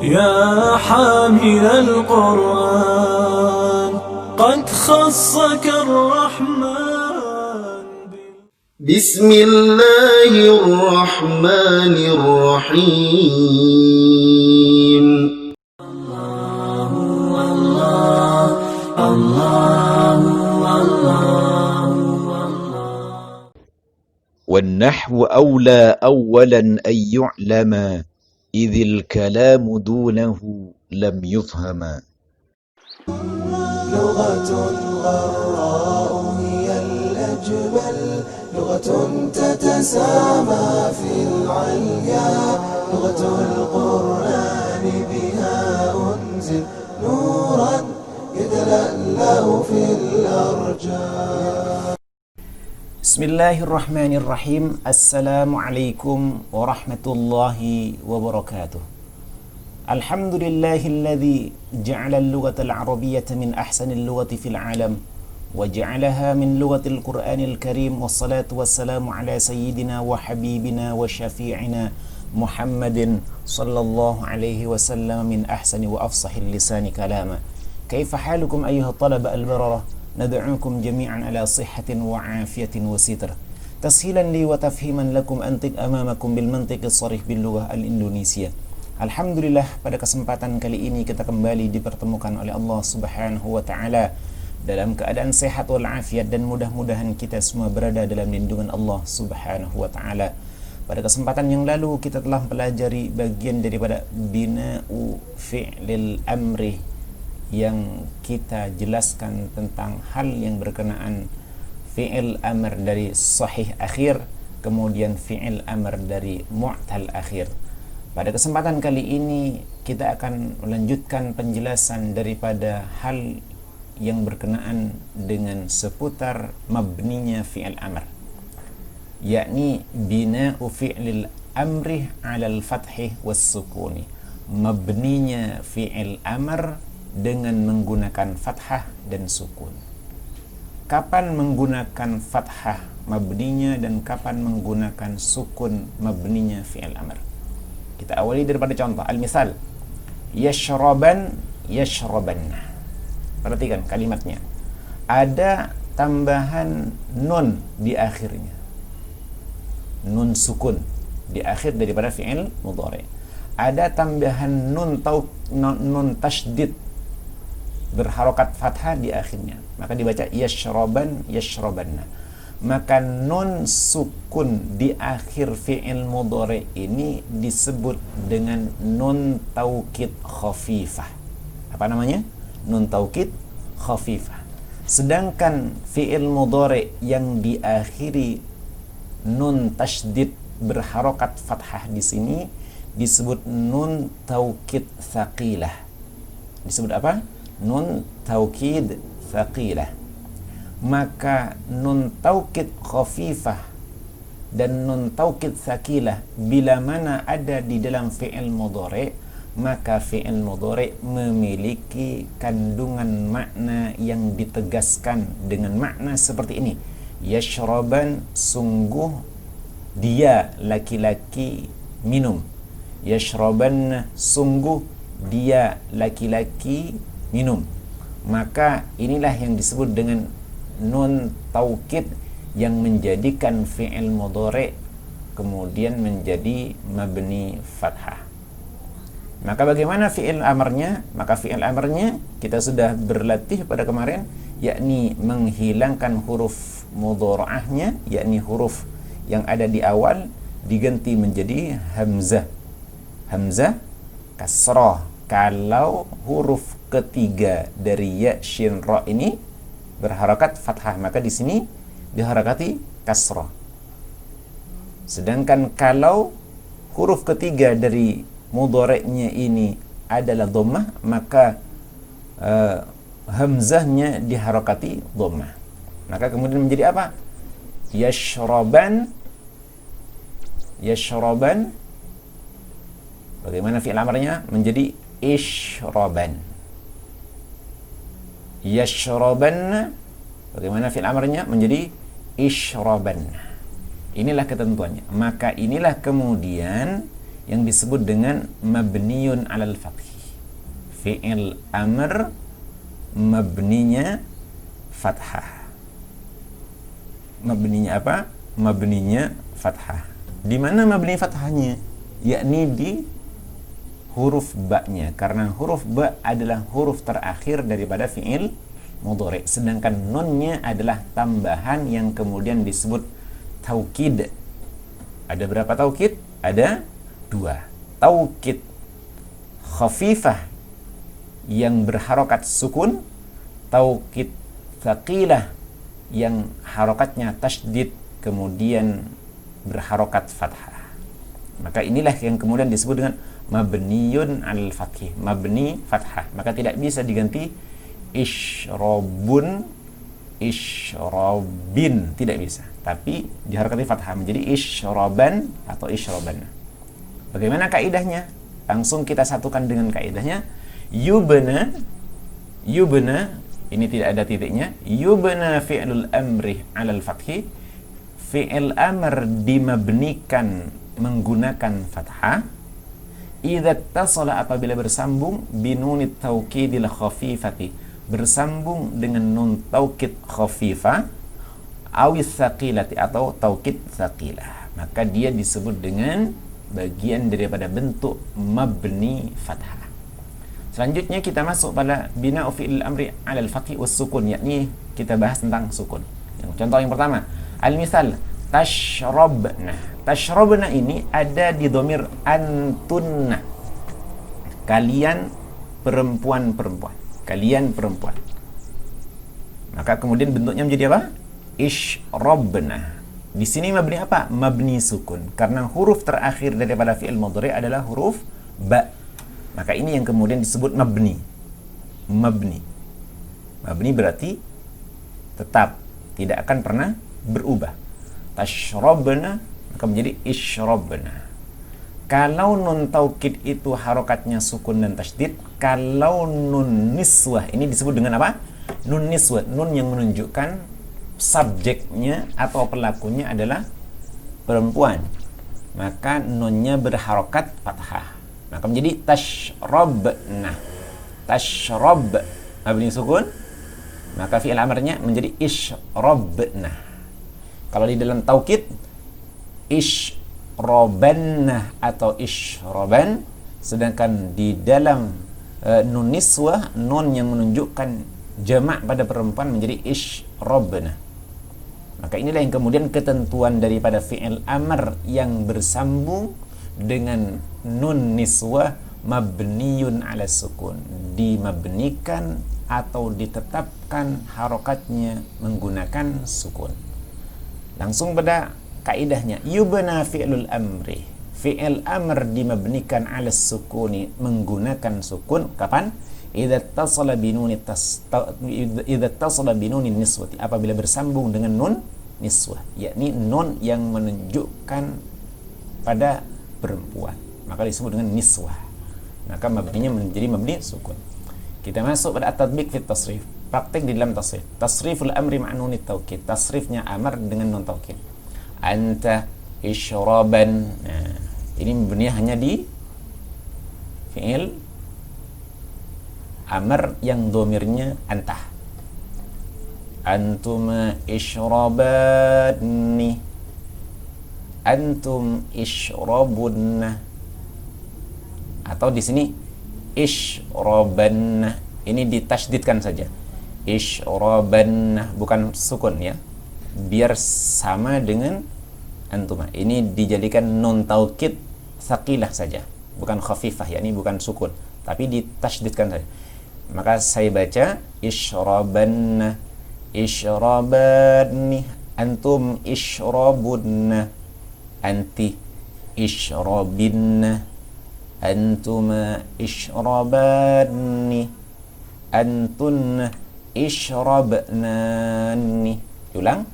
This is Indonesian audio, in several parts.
يا حامل القرآن قد خصك الرحمن. بسم الله الرحمن الرحيم. والنحو أولى أولا أن يعلم إذ الكلام دونه لم يفهم. لغة غراء هي الأجمل، لغة تتسامى في العليا، لغة القرآن بها أنزل نورا يتلألأ في الأرجاء. Bismillahirrahmanirrahim. Assalamualaikum warahmatullahi wabarakatuh. Alhamdulillahilladzi ja'ala al-lughata al-arabiyyata min ahsanil lughati fil alam wa ja'alaha min lughatil Qur'anil Karim, wassalatu wassalamu ala sayyidina wa habibina wa syafi'ina Muhammadin sallallahu alaihi wasallam min ahsani wa afsahil lisani kalama. Kaifa halukum ayyuha talaba al-bararah? ندعوكم جميعا على صحة وعافية وستر تسهيلا لي وتفهيما لكم أنطق أمامكم بالمنطق الصريح باللغة الإندونيسية. Alhamdulillah, pada kesempatan kali ini kita kembali dipertemukan oleh Allah Subhanahu wa Ta'ala dalam keadaan sehat walafiat, dan mudah-mudahan kita semua berada dalam lindungan Allah Subhanahu wa Ta'ala. Pada kesempatan yang lalu kita telah pelajari bagian daripada bina'u fi'lil amri, yang kita jelaskan tentang hal yang berkenaan fi'il amr dari sahih akhir, kemudian fi'il amr dari mu'tal akhir. Pada kesempatan kali ini kita akan melanjutkan penjelasan daripada hal yang berkenaan dengan seputar mabninya fi'il amr, yakni bina'u fi'lil amri 'alal fathih was sukuni, mabninya fi'il amr dengan menggunakan fathah dan sukun. Kapan menggunakan fathah mabninya dan kapan menggunakan sukun mabninya fi'il amr? Kita awali daripada contoh. Al-misal, yashraban, yashrabanna. Perhatikan kalimatnya. Ada tambahan nun di akhirnya. Nun sukun di akhir daripada fi'il mudhari. Ada tambahan nun tasydid berharokat fathah di akhirnya, maka dibaca yashraban, yashrabanna. Maka nun sukun di akhir fi'il mudhari ini disebut dengan nun taukid khafifah. Apa namanya? Nun taukid khafifah. Sedangkan fi'il mudhari yang diakhiri nun tasydid berharokat fathah di sini disebut nun taukid tsaqilah. Disebut apa? Nun taukid tsaqilah. Maka nun taukid khafifah dan nun taukid tsaqilah bila mana ada di dalam fi'il mudhari, maka fi'il mudhari memiliki kandungan makna yang ditegaskan dengan makna seperti ini. Yashraban, sungguh dia laki-laki minum. Yashraban, sungguh dia laki-laki minum. Maka inilah yang disebut dengan nun taukid yang menjadikan fi'il mudhari kemudian menjadi mabni fathah. Maka bagaimana fi'il amarnya? Maka fi'il amarnya kita sudah berlatih pada kemarin, yakni menghilangkan huruf mudhara'ahnya, yakni huruf yang ada di awal diganti menjadi hamzah. Hamzah kasrah kalau huruf ketiga dari ya shin ra ini berharakat fathah, maka di sini diharakati kasrah. Sedangkan kalau huruf ketiga dari mudhari'nya ini adalah dhammah, maka hamzahnya diharakati dhammah. Maka kemudian menjadi apa? Yashraban, yashraban. Bagaimana fi'il amarnya? Menjadi ishraban. Yashraban. Bagaimana fi'il amarnya? Menjadi ishraban. Inilah ketentuannya. Maka inilah kemudian yang disebut dengan mabniyun alal fath. Fi'il amr mabninya fathah. Mabninya apa? Mabninya fathah. Di mana mabni fathahnya? Yakni di huruf ba-nya, karena huruf ba adalah huruf terakhir daripada fi'il mudhari, sedangkan nunnya adalah tambahan yang kemudian disebut taukid. Ada berapa taukid? Ada 2. Taukid khafifah yang berharokat sukun, taukid tsaqilah yang harokatnya tasydid kemudian berharokat fathah. Maka inilah yang kemudian disebut dengan mabniyun al fathih, mabni fathah. Maka tidak bisa diganti isyrobun, isyrobin, tidak bisa. Tapi diharokati fathah menjadi isyroban atau isyroban. Bagaimana kaidahnya? Langsung kita satukan dengan kaidahnya. Yubna, yubna, ini tidak ada titiknya. Yubna fi'lul amri alal fathih. Fi'il amr dimabnikan menggunakan fathah. Idza tasala, apabila bersambung, binunit taukidil khafifati, bersambung dengan nun taukid khafifah, awis tsaqilati, atau taukid tsaqilah, maka dia disebut dengan bagian daripada bentuk mabni fathah. Selanjutnya kita masuk pada bina'u fi'il amri 'alal fathi was sukun, yakni kita bahas tentang sukun. Contoh yang pertama, al-misal tashrabna. Tashrabna ini ada di dhamir antunna. Kalian perempuan-perempuan. Kalian perempuan. Maka kemudian bentuknya menjadi apa? Ishrabna. Di sini mabni apa? Mabni sukun. Karena huruf terakhir daripada fi'il mudhari adalah huruf ba. Maka ini yang kemudian disebut mabni. Mabni. Mabni berarti tetap, tidak akan pernah berubah. Tashrabna maka menjadi isyrabna. Kalau nun taukid itu harokatnya sukun dan tasydid, kalau nun niswah ini disebut dengan apa? Nun niswah, nun yang menunjukkan subjeknya atau pelakunya adalah perempuan, maka nunnya berharokat fathah, maka menjadi tashrabna. Tashrab mabni sukun, maka fi'il amrnya menjadi isyrabna. Kalau di dalam taukid isyrobanna atau isyroban, sedangkan di dalam nun niswah, nun yang menunjukkan jamak pada perempuan menjadi isyrobna. Maka inilah yang kemudian ketentuan daripada fi'il amr yang bersambung dengan nun niswah mabniyun ala sukun, dimabnikan atau ditetapkan harokatnya menggunakan sukun. Langsung pada kaidahnya, yubna fi'lul amri, fi'il amr dimabnikan ala sukuni, menggunakan sukun kapan? Idza tasala binuni niswati, apabila bersambung dengan nun niswah, yakni nun yang menunjukkan pada perempuan, maka disebut dengan niswah. Maka mabninya menjadi mabni sukun. Kita masuk pada at-tatbiq fi tasrif, praktek di dalam tasrif. Tasriful amri ma'nunit taukid, tasrifnya amr dengan nun taukid. Anta isyraban. Nah, ini mabninya hanya di fi'il amr yang domirnya anta. Antum isyrabani, antum isyrabunna. Atau di sini isyrabanna, ini ditasydidkan saja. Isyrabanna, bukan sukun ya, biar sama dengan antuma. Ini dijadikan nun taukid tsaqilah saja, bukan khafifah, yakni bukan sukun, tapi ditasydidkan saja. Maka saya baca isyrabanna, isyrabani, antum isyrabunna, anti isyrabinna, antuma isyrabani, antunna isyrabnani. Ulang,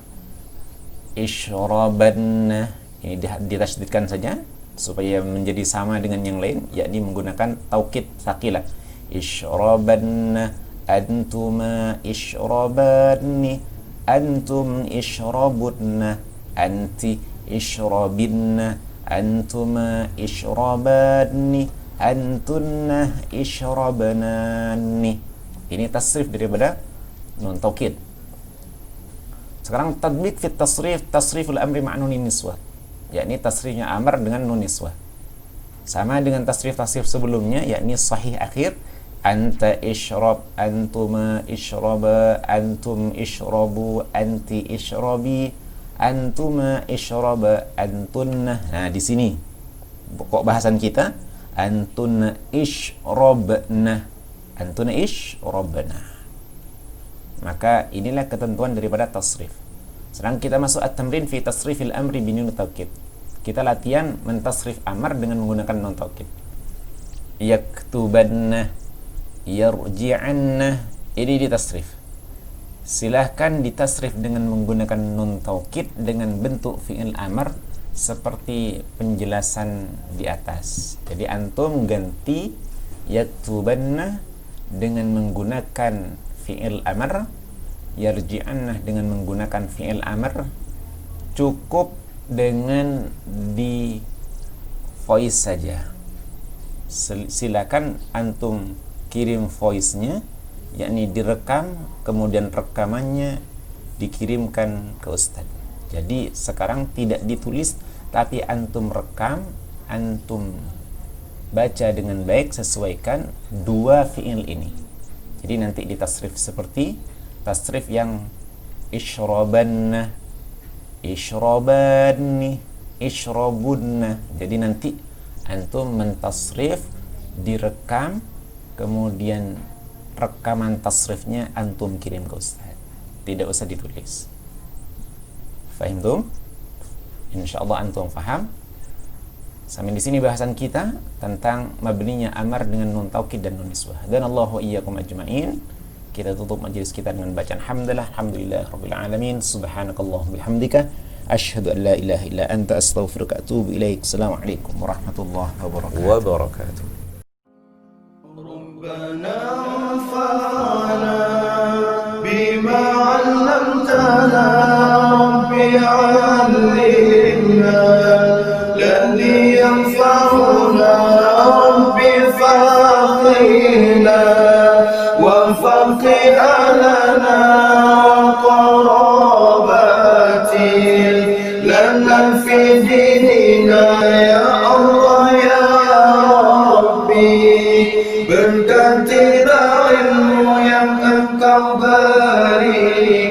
isyrabanna, ini ditasydidkan saja supaya menjadi sama dengan yang lain, yakni menggunakan taukid tsaqilah. Isyrabanna, antuma isyrabani, antum isyrabunna, anti isyrabinna, antuma isyrabani, antunna ishrabnani. Ini tasrif daripada nun taukid. Sekarang tadbik fit tasrif, tasriful amri ma'nunin niswah, yakni tasrifnya amr dengan nun niswah. Sama dengan tasrif-tasrif sebelumnya, yakni sahih akhir, anta ishrab, antuma ishraba, antum ishrabu, anti ishrabi, antuma ishraba, antunna. Nah, di sini pokok bahasan kita antunna ishrabna, antunna ishrabna. Maka inilah ketentuan daripada tasrif. Sedang kita masuk at-tamrin fi tasrifil amri binun taukid. Kita latihan mentasrif amar dengan menggunakan nun taukid. Yaktubanna, yarji'anna, ini ditasrif. Silahkan ditasrif dengan menggunakan nun taukid dengan bentuk fi'il amar seperti penjelasan di atas. Jadi antum ganti yaktubanna dengan menggunakan fi'il amr, yarji'anna dengan menggunakan fi'il amr. Cukup dengan di voice saja. Silakan antum kirim voice-nya, yakni direkam, kemudian rekamannya dikirimkan ke ustaz. Jadi sekarang tidak ditulis, tapi antum rekam, antum baca dengan baik, sesuaikan dua fi'il ini. Jadi nanti ditasrif seperti tasrif yang ishrabanna, ishrabani, ishrabunna. Jadi nanti antum mentasrif, direkam, kemudian rekaman tasrifnya antum kirim ke ustaz. Tidak usah ditulis. Fahimtum? Insyaallah antum faham. Sampai di sini bahasan kita tentang mabninya amar dengan nun taukid dan nun niswah. Dan Allahu iyyakum ajma'in. Kita tutup majelis kita dengan bacaan hamdalah, alhamdulillah rabbil alamin, subhanakallahumma bihamdika asyhadu an la ilaha illa anta astaghfiruka wa atubu ilaik. Assalamualaikum warahmatullahi wabarakatuh. ربنا انفعنا بما علمتنا ربي علمنا الذي ينفعنا ربي فقهنا وفقه لنا قراباتي لنا في ديننا يا الله يا ربي berganti ilmu yang engkau berikan.